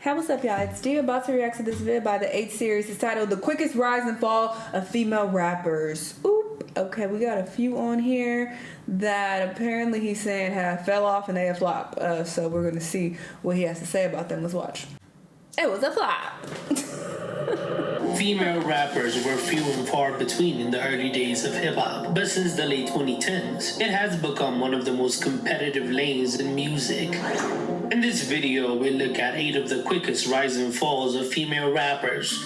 Hey, what's up, y'all? It's Steve about to react to this vid by the 8th series. It's titled The Quickest Rise and Fall of Female Rappers. Oop. Okay, we got a few on here that apparently he's saying have fell off and they have flopped. So we're going to see what he has to say about them. Let's watch. It was a flop. Female rappers were few and far between in the early days of hip-hop, but since the late 2010s, it has become one of the most competitive lanes in music. In this video, we look at 8 of the quickest rise and falls of female rappers.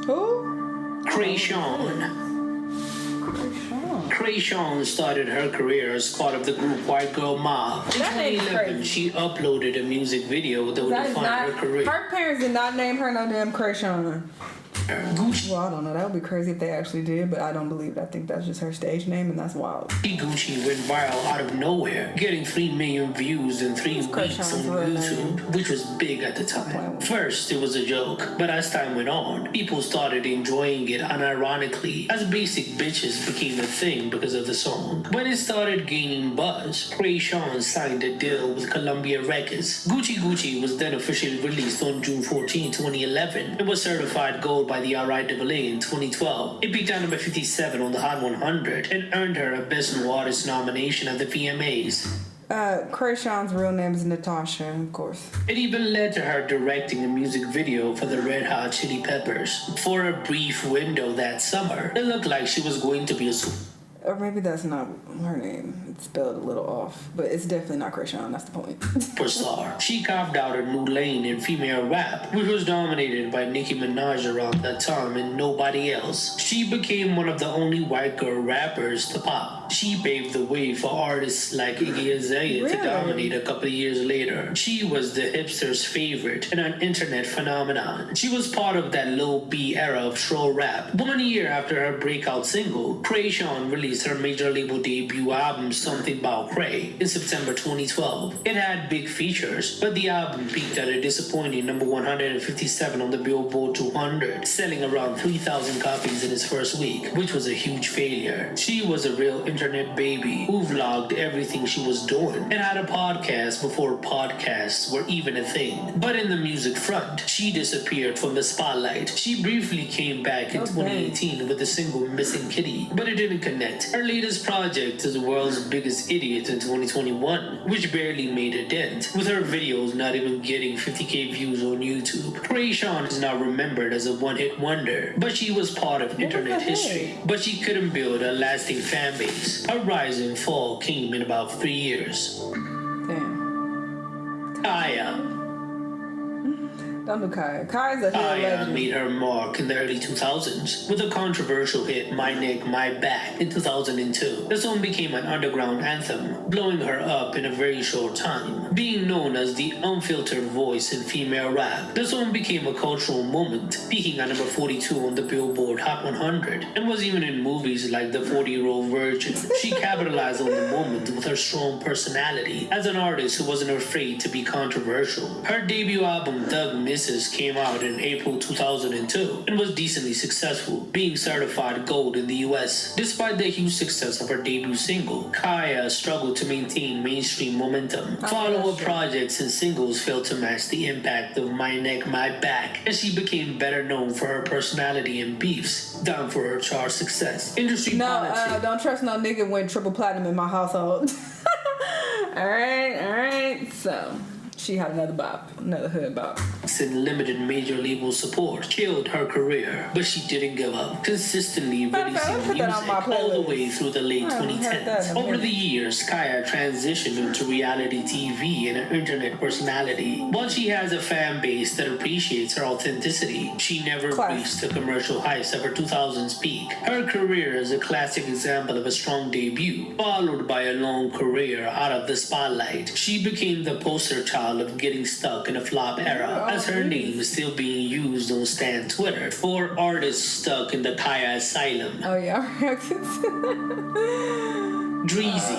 Who? Kreayshawn. Kreayshawn started her career as part of the group White Girl Mob. In 2011, she uploaded a music video that would define her career. Her parents did not name her no damn Kreayshawn. Gucci. Well, I don't know. That would be crazy if they actually did, but I don't believe it. I think that's just her stage name, and that's wild. Gucci went viral out of nowhere, getting 3 million views in 3 weeks on YouTube, which was big at the time. First, it was a joke, but as time went on, people started enjoying it unironically, as basic bitches became a thing because of the song. When it started gaining buzz, Kreayshawn signed a deal with Columbia Records. Gucci was then officially released on June 14, 2011, and was certified gold by the RIAA in 2012. It peaked at number 57 on the Hot 100 and earned her a Best New Artist nomination at the VMAs. Kreayshawn's real name is Natasha, of course. It even led to her directing a music video for the Red Hot Chili Peppers. For a brief window that summer, it looked like she was going to be a Or maybe that's not her name. It's spelled a little off. But it's definitely not Kreayshawn. That's the point. superstar. She carved out a new lane in female rap, which was dominated by Nicki Minaj around that time and nobody else. She became one of the only white girl rappers to pop. She paved the way for artists like Iggy Azalea to dominate a couple of years later. She was the hipster's favorite and an internet phenomenon. She was part of that low B era of troll rap. 1 year after her breakout single, Kreayshawn released her major label debut album Something About Cray in September 2012. It had big features, but the album peaked at a disappointing number 157 on the Billboard 200, selling around 3,000 copies in its first week, which was a huge failure. She was a real internet baby who vlogged everything she was doing and had a podcast before podcasts were even a thing. But in the music front, she disappeared from the spotlight. She briefly came back in 2018 with the single Missing Kitty, but it didn't connect. Her latest project is The World's Biggest Idiot in 2021, which barely made a dent, with her videos not even getting 50k views on YouTube. Kreayshawn is now remembered as a one-hit wonder, but she was part of internet history. But she couldn't build a lasting fan base. Her rise and fall came in about 3 years. Damn. Kaya. Don't do Kaya. Kaya's a Kaya legend. made her mark in the early 2000s with a controversial hit My Neck, My Back in 2002. The song became an underground anthem, blowing her up in a very short time. Being known as the unfiltered voice in female rap, the song became a cultural moment, peaking at number 42 on the Billboard Hot 100, and was even in movies like The 40-Year-Old Virgin. She capitalized on the moment with her strong personality as an artist who wasn't afraid to be controversial. Her debut album, Thug Misses, came out in April 2002 and was decently successful, being certified gold in the US. Despite the huge success of her debut single, Kaya struggled to maintain mainstream momentum. Follow-up projects and singles failed to match the impact of My Neck, My Back, and she became better known for her personality and beefs than for her chart success. Industry politics. Don't trust no nigga went triple platinum in my household. Alright. So, she had another bop, another hood bop. And limited major label support killed her career, but she didn't give up, consistently releasing music all the way through the late 2010s. Over the years, Kaya transitioned into reality TV and an internet personality. While she has a fan base that appreciates her authenticity, she never reached the commercial heights of her 2000s peak. Her career is a classic example of a strong debut, followed by a long career out of the spotlight. She became the poster child of getting stuck in a flop era, as her name is still being used on Stan Twitter for artists stuck in the Kaya Asylum. Oh yeah, Dreezy.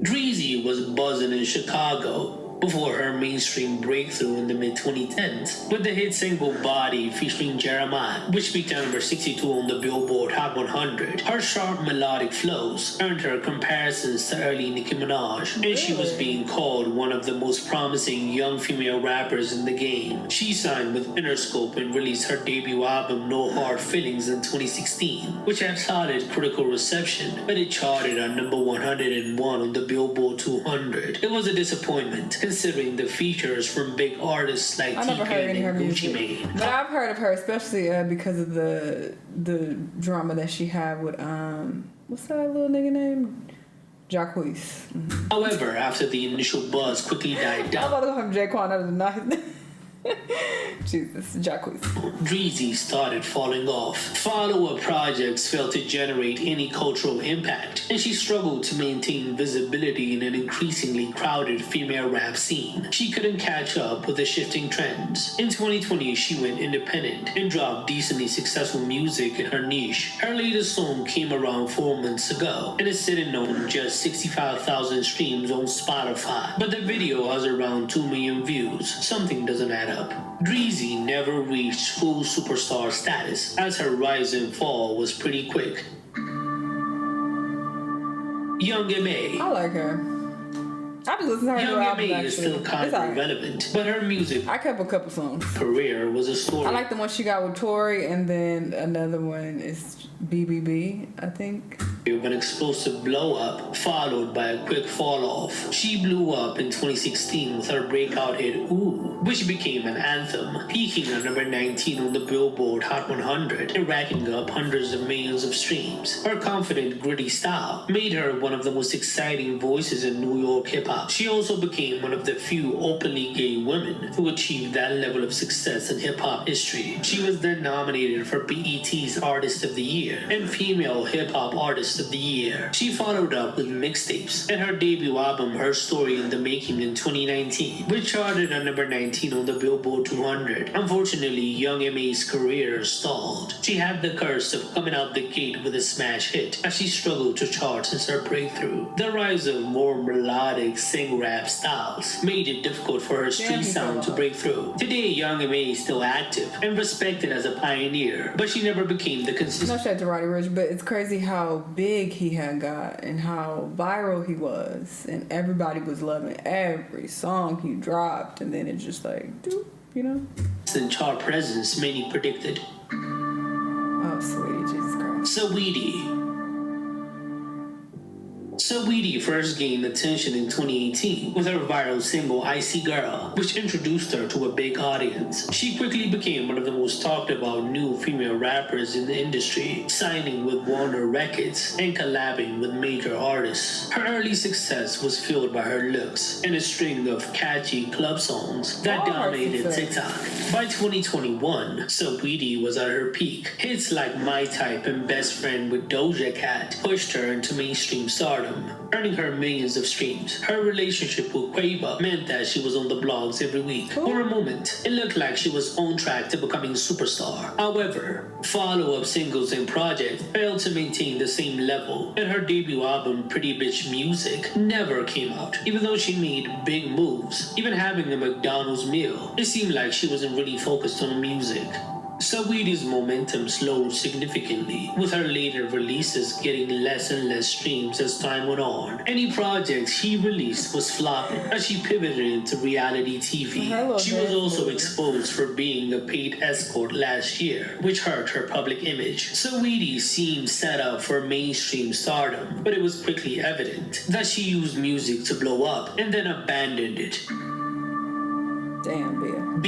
Dreezy was buzzing in Chicago. before her mainstream breakthrough in the mid-2010s with the hit single Body featuring Jeremiah, which peaked at number 62 on the Billboard Hot 100. Her sharp melodic flows earned her comparisons to early Nicki Minaj, and she was being called one of the most promising young female rappers in the game. She signed with Interscope and released her debut album No Hard Feelings in 2016, which had solid critical reception, but it charted at number 101 on the Billboard 200. It was a disappointment, considering the features from big artists like T-Pain and Gucci Mane. But I've heard of her, especially because of the drama that she had with what's that little nigga name? Jacquees. Mm-hmm. However, after the initial buzz quickly died down, I'm about to call him Jaquan out of the night. Jesus, Jacquees. Dreezy started falling off. Follow-up projects failed to generate any cultural impact, and she struggled to maintain visibility in an increasingly crowded female rap scene. She couldn't catch up with the shifting trends. In 2020, she went independent and dropped decently successful music in her niche. Her latest song came around 4 months ago and is sitting on just 65,000 streams on Spotify, but the video has around 2 million views. Something doesn't add up. Dreezy never reached full superstar status, as her rise and fall was pretty quick. Young M.A. I like her. I just listened to her new Young album, M.A. is still kind of alright. relevant, but her music I kept a couple songs. career was a story. I like the one she got with Tori, and then another one is BBB, I think. Of an explosive blow up, followed by a quick fall off. She blew up in 2016 with her breakout hit Ooh, which became an anthem, peaking at number 19 on the Billboard Hot 100 and racking up hundreds of millions of streams. Her confident, gritty style made her one of the most exciting voices in New York hip hop. She also became one of the few openly gay women who achieved that level of success in hip hop history. She was then nominated for BET's Artist of the Year and Female Hip Hop Artist of the Year. She followed up with mixtapes and her debut album Her Story in the Making in 2019, which charted at number 19 on the Billboard 200. Unfortunately, Young M.A.'s career stalled. She had the curse of coming out the gate with a smash hit as she struggled to chart since her breakthrough. The rise of more melodic sing-rap styles made it difficult for her street sound to break through. Today, Young M.A. is still active and respected as a pioneer, but she never became the consistent. No shade to Roddy Ricch, but it's crazy how big he had got and how viral he was, and everybody was loving every song he dropped, and then it just like, doop, you know? And chart presence many predicted. Oh, sweetie, Jesus Christ. Saweetie first gained attention in 2018 with her viral single Icy Girl, which introduced her to a big audience. She quickly became one of the most talked about new female rappers in the industry, signing with Warner Records and collabing with major artists. Her early success was fueled by her looks and a string of catchy club songs that dominated TikTok. By 2021, Saweetie was at her peak. Hits like My Type and Best Friend with Doja Cat pushed her into mainstream stardom, earning her millions of streams. Her relationship with Quavo meant that she was on the blogs every week. For a moment, it looked like she was on track to becoming a superstar. However, follow-up singles and projects failed to maintain the same level, and her debut album, Pretty Bitch Music, never came out. Even though she made big moves, even having a McDonald's meal, it seemed like she wasn't really focused on music. Saweetie's momentum slowed significantly, with her later releases getting less and less streams as time went on. Any project she released was flopping as she pivoted into reality TV. She was also exposed for being a paid escort last year, which hurt her public image. Saweetie seemed set up for mainstream stardom, but it was quickly evident that she used music to blow up and then abandoned it. Damn,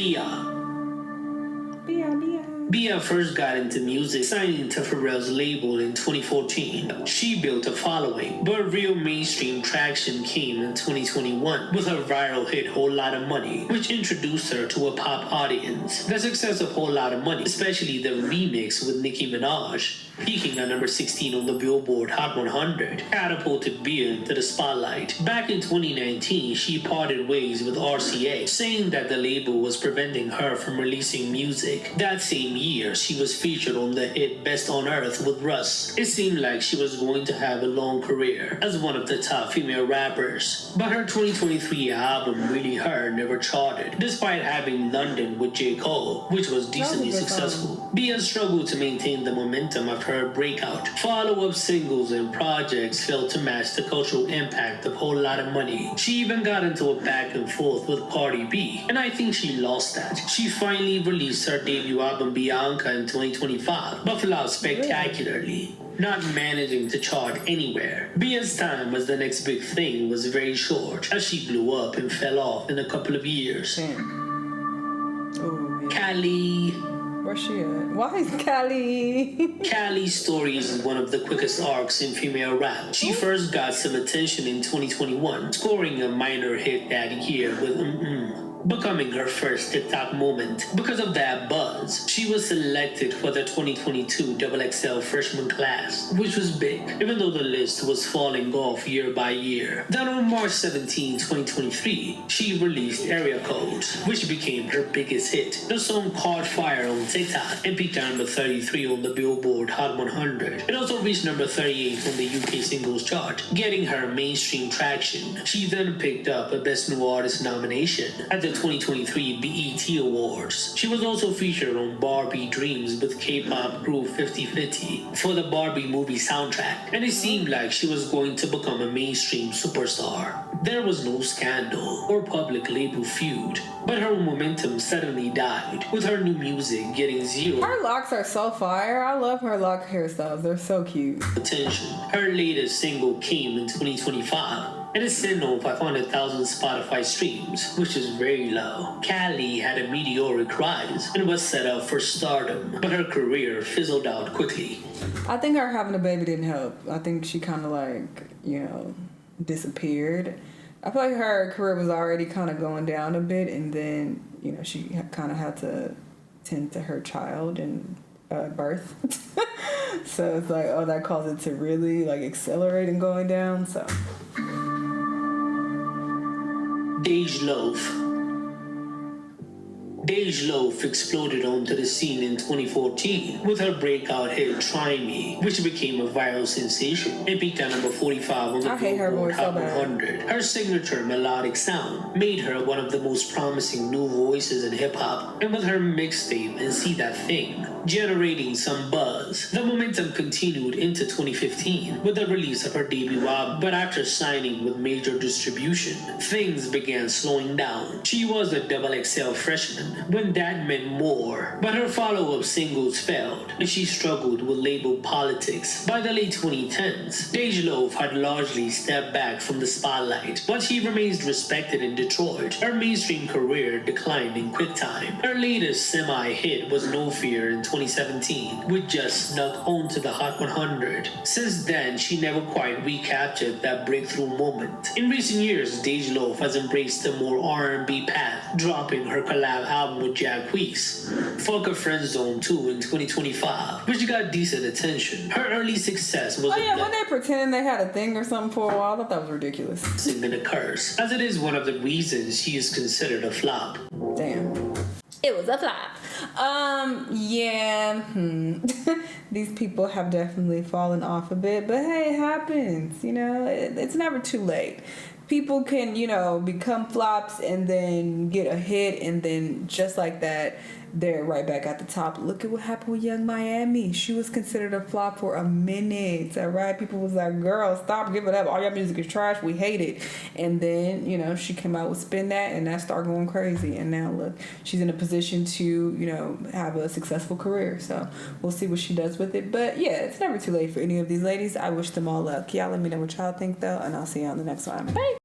Bia first got into music signing to Pharrell's label in 2014. She built a following, but real mainstream traction came in 2021 with her viral hit Whole Lotta Money, which introduced her to a pop audience. The success of Whole Lotta Money, especially the remix with Nicki Minaj, Peaking at number 16 on the Billboard Hot 100 catapulted Bia into the spotlight. Back in 2019, she parted ways with RCA, saying that the label was preventing her from releasing music. That same year, she was featured on the hit Best on Earth with Russ. It seemed like she was going to have a long career as one of the top female rappers. But her 2023 album Really Her never charted, despite having London with J. Cole, which was decently successful. Bia struggled to maintain the momentum after her breakout. Follow-up singles and projects failed to match the cultural impact of Whole Lotta Money. She even got into a back and forth with Cardi B, and I think she lost that. She finally released her debut album Bianca in 2025, but flopped spectacularly, not managing to chart anywhere. Bia's time as the next big thing was very short, as she blew up and fell off in a couple of years. Oh, yeah. Cali. Where's she at? Why is Cali? Cali's story is one of the quickest arcs in female rap. She first got some attention in 2021, scoring a minor hit that year with becoming her first TikTok moment. Because of that buzz, she was selected for the 2022 XXL freshman class, which was big, even though the list was falling off year by year. Then on March 17, 2023, she released Area Codes, which became her biggest hit. The song caught fire on TikTok and peaked at number 33 on the Billboard Hot 100. It also reached number 38 on the UK singles chart, getting her mainstream traction. She then picked up a Best New Artist nomination at the 2023 BET Awards. She was also featured on Barbie Dreams with K-pop group 50/50 for the Barbie movie soundtrack, and it seemed like she was going to become a mainstream superstar. There was no scandal or public label feud, but her momentum suddenly died, with her new music getting zero Her locks are so fire. I love her lock hairstyles. They're so cute. attention. Her latest single came in 2025, and it sent on 500,000 Spotify streams, which is very low. Cali had a meteoric rise and was set up for stardom, but her career fizzled out quickly. I think her having a baby didn't help. I think she kind of disappeared. I feel like her career was already kind of going down a bit, and then, she kind of had to tend to her child and birth. So it's like, that caused it to really accelerate and going down. So Dej Loaf. Dej Loaf exploded onto the scene in 2014 with her breakout hit Try Me, which became a viral sensation and peaked at number 45 on the Billboard Hot 100. Her signature melodic sound made her one of the most promising new voices in hip-hop, and with her mixtape and See That Thing generating some buzz, the momentum continued into 2015 with the release of her debut album. But after signing with major distribution, things began slowing down. She was a XXL freshman when that meant more, but her follow-up singles failed, and she struggled with label politics. By the late 2010s, Dej Loaf had largely stepped back from the spotlight, but she remains respected in Detroit. Her mainstream career declined in quick time. Her latest semi-hit was No Fear in 2017, which just snuck onto the Hot 100. Since then, she never quite recaptured that breakthrough moment. In recent years, Dej Loaf has embraced a more R&B path, dropping her collab album with Jacquees, Fuck a Friend Zone 2 in 2025, which got decent attention. Her early success was when they pretending they had a thing or something for a while, I thought that was ridiculous. than a curse, as it is one of the reasons she is considered a flop. Damn. It was a flop. These people have definitely fallen off a bit, but hey, it happens. It's never too late. People can, become flops and then get a hit, and then just like that, they're right back at the top. Look at what happened with Young Miami. She was considered a flop for a minute. All right, people was like, "Girl, stop, give it up. All your music is trash. We hate it." And then, she came out with Spin That, and that started going crazy. And now look, she's in a position to, have a successful career. So we'll see what she does with it. But yeah, it's never too late for any of these ladies. I wish them all luck. Y'all let me know what y'all think though, and I'll see you on the next one. Bye.